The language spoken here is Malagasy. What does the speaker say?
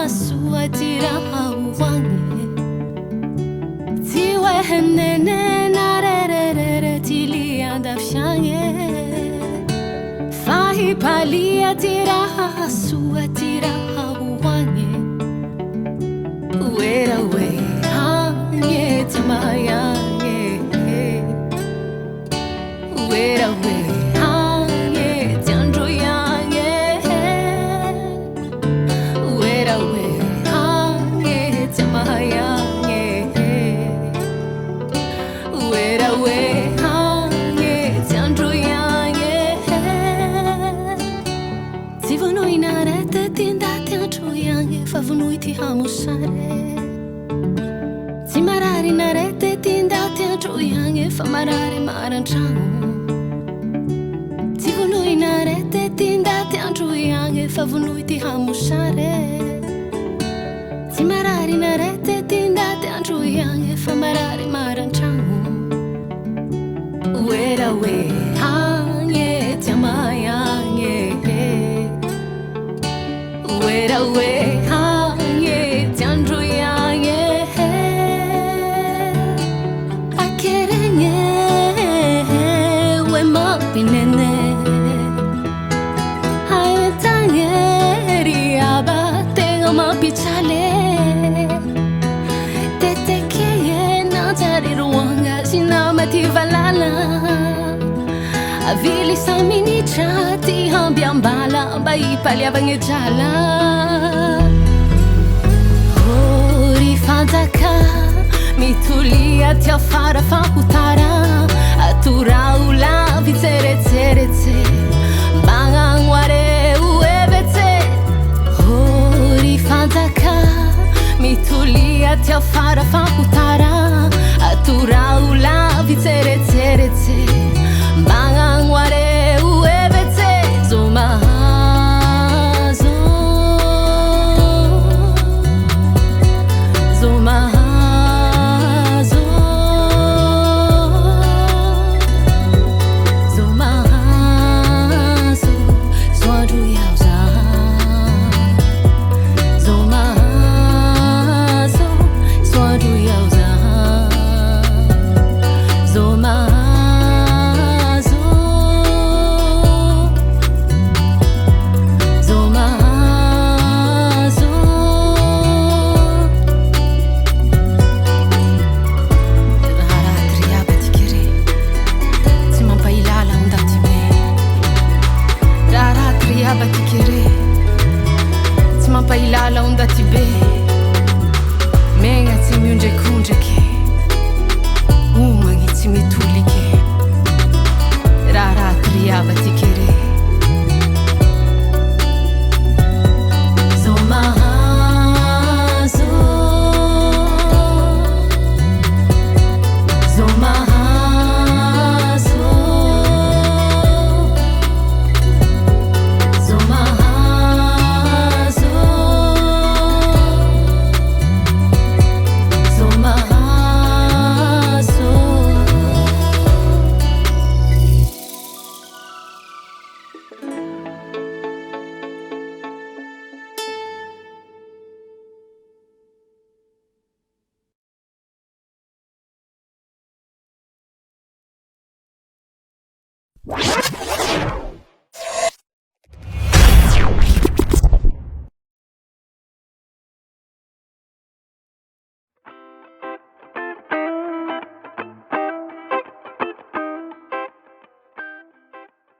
suatira wange tiwe nene narere tilia dafshange fahi palia tira suatira wange wera we hange tamayange wera we Nouveauté hamusare Timarari narete tindate antroyange famarare marantrano Tivonoi narete tindate antroyange favonouty hamusare Timarari narete tindate antroyange famarare marantrano Wera we hange tiamayange Wera we Avili samini chati hambiambala bai paliavange jala Hori fantaka mitulia tia fara fakutara atura ula vitere terete bangangware uevete Hori fantaka mitulia tia fara fakutara atura ula vitere terete Bangangware uevete zomahazo Zomahazo Zomahazo Swadu yauza Zomahazo Swadu yauza Zomahazo Pailala onda tibe Menga timi unje kunjeke Umangi timi tulike Rara kriaba tikere Zomahazo Zomahazo What?